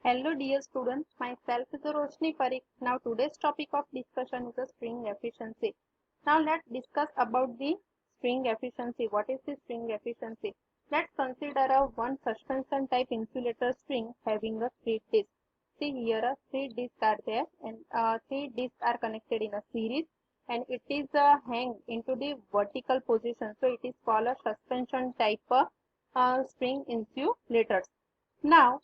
Hello dear students, myself is Roshni Parikh. Now today's topic of discussion is the string efficiency. Now let's discuss about the string efficiency. What is the string efficiency? Let's consider a one suspension type insulator string having a three discs. See here three discs are there and three discs are connected in a series and it is hang into the vertical position. So it is called a suspension type string insulators. Now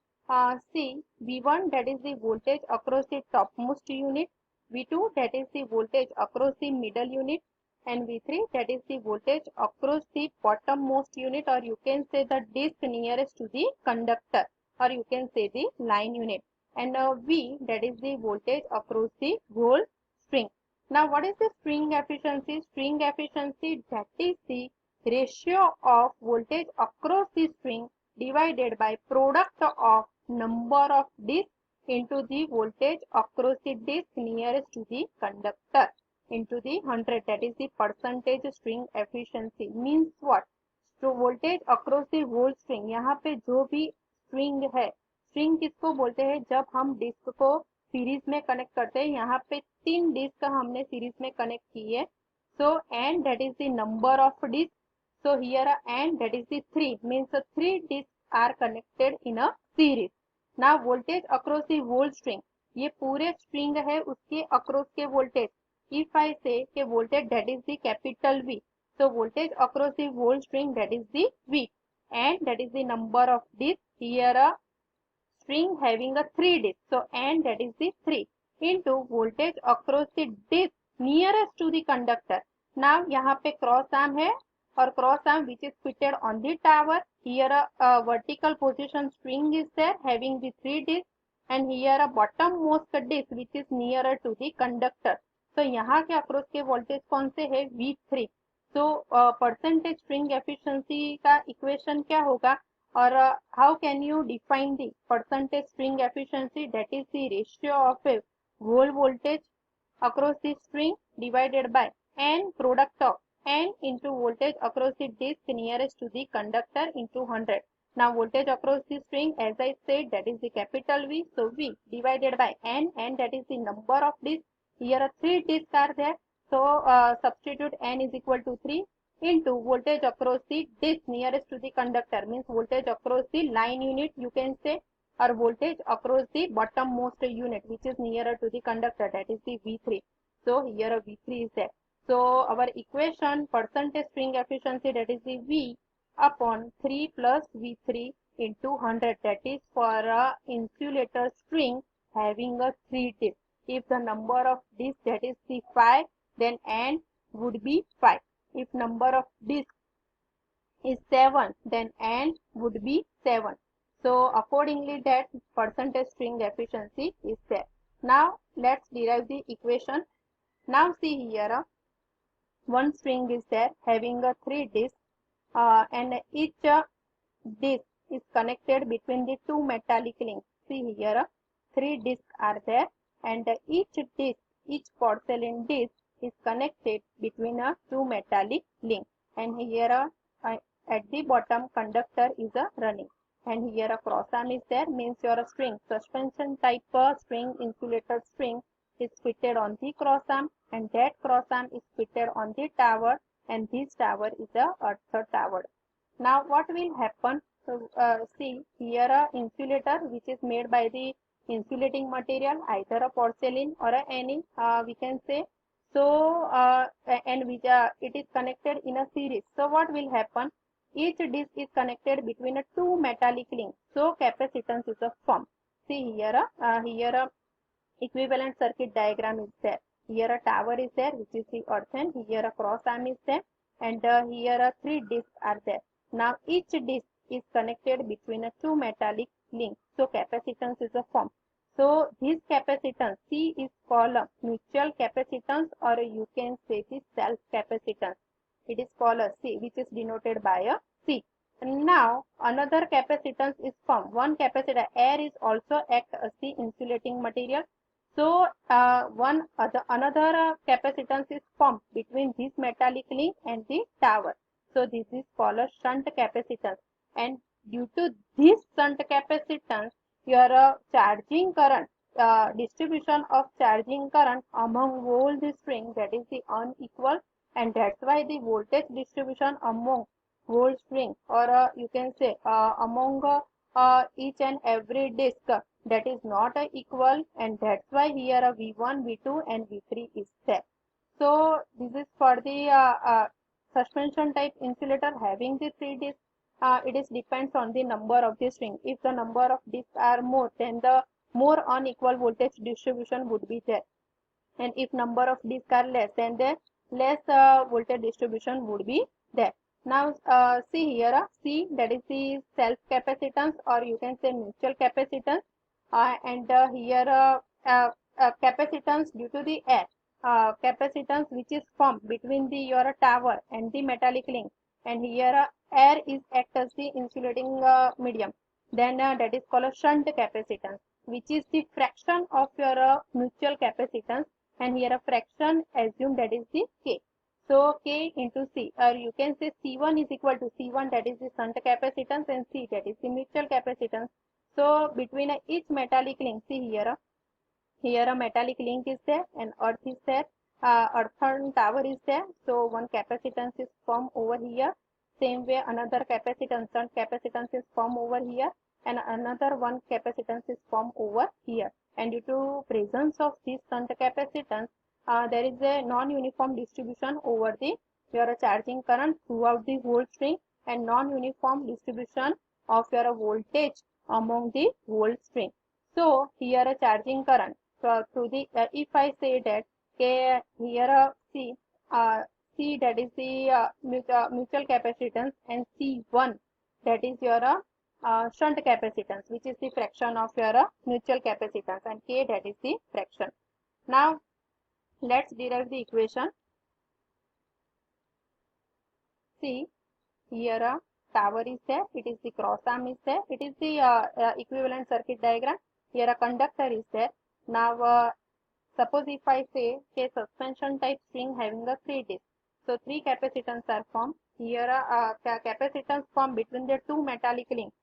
see V1 that is the voltage across the topmost unit, V2 that is the voltage across the middle unit and V3 that is the voltage across the bottommost unit, or you can say the disc nearest to the conductor, or you can say the line unit, and V that is the voltage across the whole string. Now what is the string efficiency? String efficiency, that is the ratio of voltage across the string divided by product of number of discs into the voltage across the disc nearest to the conductor into the 100, that is the percentage string efficiency. Means what? तो voltage across the whole string, यहाँ पे जो भी string है, string किसको बोलते हैं? जब हम डिस्क को सीरीज में कनेक्ट करते हैं, यहाँ पे तीन डिस्क हमने सीरीज में कनेक्ट की है. So and that is the number of discs. So here and that is the 3, means 3 discs are connected in a series. Now voltage across the whole string, ये पूरे string है उसके across के voltage. If I say के voltage that is the capital V, so voltage across the whole string that is the V, and that is the number of discs. Here a string having a 3 discs, so and that is the 3 into voltage across the disc nearest to the conductor. Now यहाँ पे cross arm है और cross arm which is fitted on the tower. Here a vertical position string is there having the 3 discs, and here a bottommost disc which is nearer to the conductor. So यहाँ के across के voltage कौन से है? V3. So percentage string efficiency का equation क्या होगा? Or how can you define the percentage string efficiency? That is the ratio of a whole voltage across the string divided by n product of n into voltage across the disc nearest to the conductor into 100. Now voltage across the string, as I said, that is the capital V. So V divided by n, and that is the number of discs. Here 3 discs are there. So substitute n is equal to 3 into voltage across the disc nearest to the conductor, means voltage across the line unit you can say, or voltage across the bottommost unit which is nearer to the conductor, that is the V3. So here a V3 is there. So our equation percentage string efficiency, that is the V upon 3 plus V3 into 100, that is for a insulator string having a 3 discs. If the number of discs that is the 5, then n would be 5. If number of discs is 7, then n would be 7. So accordingly that percentage string efficiency is there. Now let's derive the equation. Now see here one string is there having a 3 discs and each disc is connected between the two metallic links. See here 3 discs are there, and each disc, each porcelain disc is connected between two metallic links, and here at the bottom conductor is running, and here a cross arm is there, means your string suspension type string insulated string is fitted on the cross arm, and that cross arm is fitted on the tower, and this tower is a earth tower. Now what will happen? So see here a insulator which is made by the insulating material, either a porcelain or any we can say. So and which it is connected in a series. So what will happen? Each disc is connected between a two metallic links. So capacitance is a form. See here here equivalent circuit diagram is there. Here a tower is there which is the earth, and here a cross arm is there, and here a 3 discs are there. Now each disc is connected between a two metallic links. So capacitance is a form. So this capacitance C is called a mutual capacitance, or you can say the self capacitance. It is called a C, which is denoted by a C. And now another capacitance is formed. One capacitor, air is also act as the insulating material. So another capacitance is formed between this metallic link and the tower. So this is called a shunt capacitance, and due to this shunt capacitance your charging current, distribution of charging current among whole the string, that is the unequal, and that's why the voltage distribution among whole string, or you can say among each and every disk, that is not equal, and that's why here a V1, V2 and V3 is there. So this is for the suspension type insulator having the three discs. It is depends on the number of the string. If the number of discs are more, then the more unequal voltage distribution would be there, and if number of discs are less, then the less voltage distribution would be there. Now see here, C, that is the self capacitance, or you can say mutual capacitance, and here capacitance due to the air, capacitance which is formed between the your tower and the metallic link, and here air is act as the insulating medium, then that is called a shunt capacitance, which is the fraction of your mutual capacitance, and here a fraction assume that is the K. So K into C, or you can say C1 is equal to C1, that is the shunt capacitance, and C, that is the mutual capacitance. So between each metallic link, see here a metallic link is there and earth is there, earthen tower is there, so one capacitance is formed over here. Same way another capacitance, shunt capacitance is formed over here, and another one capacitance is formed over here, and due to presence of this shunt capacitance, there is a non-uniform distribution over the your charging current throughout the whole string, and non-uniform distribution of your voltage among the whole string. So here a charging current, so through the if I say that K here C, C, that is the mutual capacitance, and C1, that is your shunt capacitance, which is the fraction of your mutual capacitance, and K, that is the fraction. Now let's derive the equation. See here a tower is there, it is the cross arm is there, it is the equivalent circuit diagram. Here a conductor is there. Now suppose if I say a suspension type string having a three discs, so three capacitance are formed. Here capacitance formed between the two metallic links,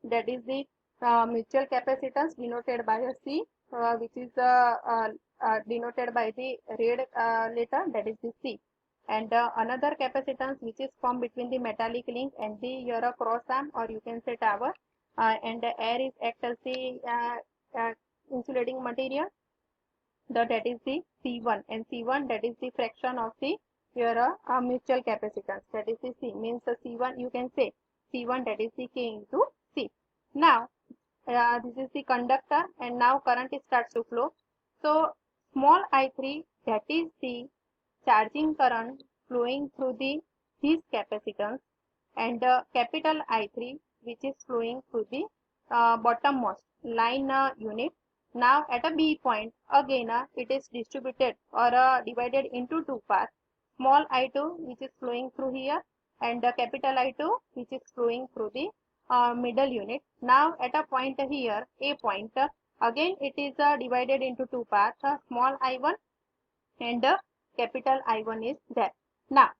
that is the mutual capacitance denoted by a C, which is denoted by the red letter, that is the C, and another capacitance which is formed between the metallic link and the your cross arm, or you can say tower, and the air is act as the insulating material, that is the C1, and C1, that is the fraction of the your mutual capacitance, that is the C, means the C1 you can say C1, that is the K into C. Now this is the conductor, and now current starts to flow. So small I3, that is the charging current flowing through the this capacitance, and capital I3, which is flowing through the bottommost line unit. Now at a B point, again it is distributed or divided into two parts. Small I2, which is flowing through here, and capital I2, which is flowing through the middle unit. Now at a point here, A point, again it is divided into two parts, small I1 and capital I1 is there. Now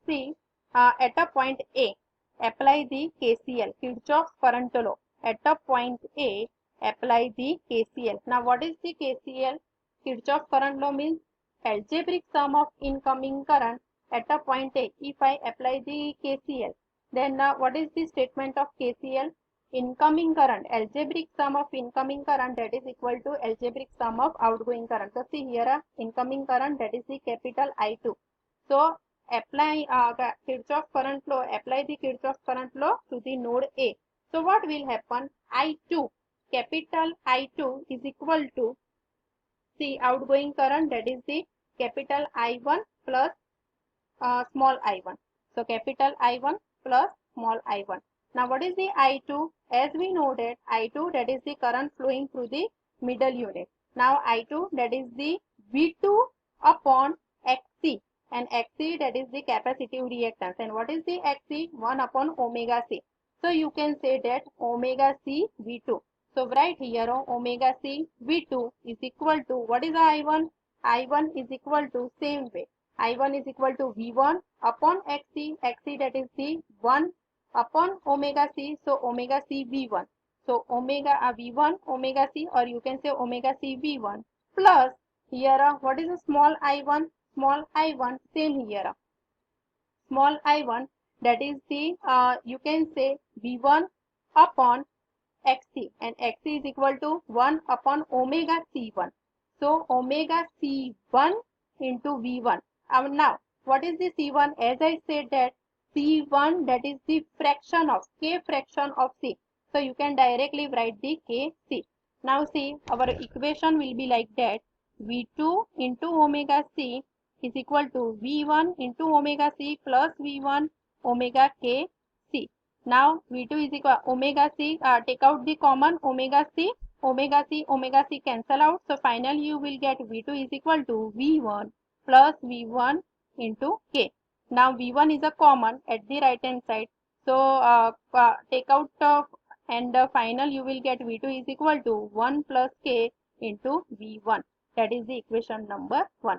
see at a point A, apply the KCL, Kirchhoff's current law. At a point A, apply the KCL. Now what is the KCL? Kirchhoff's current law means algebraic sum of incoming current at a point A. If I apply the KCL, then what is the statement of KCL? Incoming current, algebraic sum of incoming current, that is equal to algebraic sum of outgoing current. So see here incoming current, that is the capital I2. So apply Kirchhoff current law, apply the Kirchhoff current law to the node A. So what will happen? I2, capital I2 is equal to, see outgoing current, that is the capital I1 plus small I1. So capital I1 plus small I1. Now what is the I2? As we know that I2, that is the current flowing through the middle unit. Now I2, that is the V2 upon Xc, and Xc, that is the capacitive reactance. And what is the Xc? 1 upon omega C. So you can say that omega C V2. So write here omega C V2 is equal to, what is the I1? I1 is equal to, same way, I1 is equal to V1 upon Xc, Xc, that is the 1 upon omega C, so omega C V1. So omega V1 omega C, or you can say omega C V1 plus here what is a small I1? Small I1 same here. Small I1, that is the you can say V1 upon Xc, and Xc is equal to 1 upon omega C1. So omega C1 into V1. Now what is the C1? As I said that C1, that is the fraction of K fraction of C. So you can directly write the Kc. Now see, our equation will be like that. V2 into omega C is equal to V1 into omega C plus V1 omega Kc. Now V2 is equal omega C, take out the common omega C, omega C cancel out. So finally you will get V2 is equal to V1 plus V1 into K. Now V1 is a common at the right hand side. So take out and the final you will get V2 is equal to 1 plus K into V1. That is the equation number 1.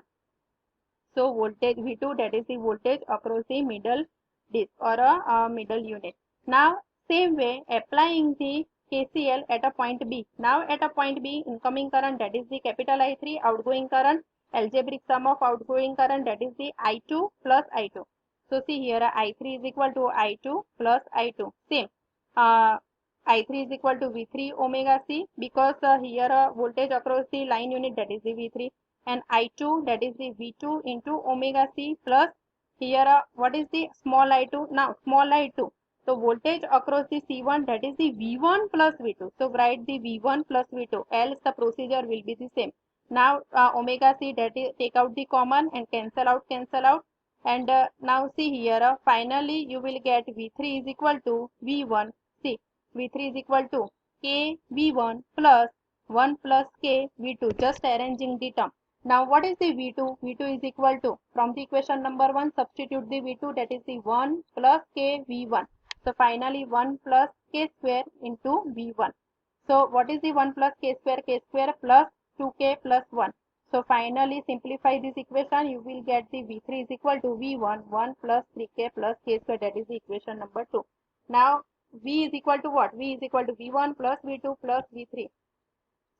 So voltage V2, that is the voltage across the middle disk or a middle unit. Now same way applying the KCL at a point B. Now at a point B, incoming current, that is the capital I3, outgoing current, algebraic sum of outgoing current, that is the I2 plus I2. So see here I3 is equal to I2 plus I2. Same. I3 is equal to V3 omega C, because here voltage across the line unit, that is the V3, and I2, that is the V2 into omega C plus here what is the small I2? Now small I2. So voltage across the C1, that is the V1 plus V2. So write the V1 plus V2, else the procedure will be the same. Now omega C, that is take out the common and cancel out, and now see here finally you will get V3 is equal to V1. See, V3 is equal to K V1 plus 1 plus K V2, just arranging the term. Now what is the V2? V2 is equal to, from the equation number 1 substitute the V2, that is the 1 plus K V1. So finally 1 plus K square into V1. So what is the 1 plus K square? K square plus 2K plus 1. So finally simplify this equation, you will get the V3 is equal to V1 1 plus 3K plus K square, that is the equation number 2. Now V is equal to what? V is equal to V1 plus V2 plus V3.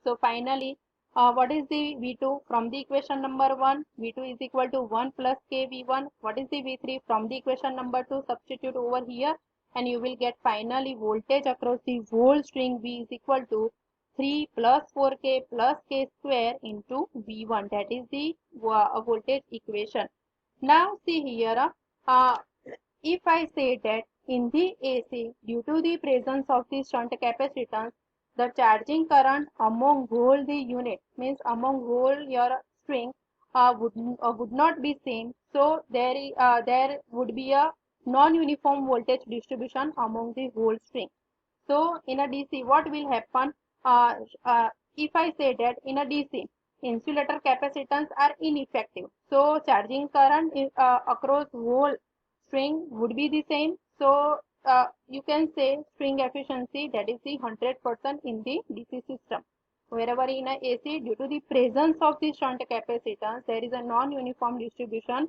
So finally what is the V2? From the equation number 1, V2 is equal to 1 plus K V1. What is the V3? From the equation number 2, substitute over here and you will get finally voltage across the whole string V is equal to 3 plus 4K plus K square into V1. That is the voltage equation. Now see here, if I say that in the AC, due to the presence of the shunt capacitance, the charging current among whole the unit, means among whole your string, would not be same. So there would be a non-uniform voltage distribution among the whole string. So in a DC, what will happen? If I say that in a DC, insulator capacitance are ineffective. So charging current across whole string would be the same. So you can say string efficiency, that is the 100% in the DC system. Wherever in a AC, due to the presence of the shunt capacitance, there is a non-uniform distribution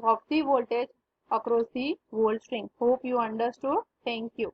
of the voltage across the whole string. Hope you understood. Thank you.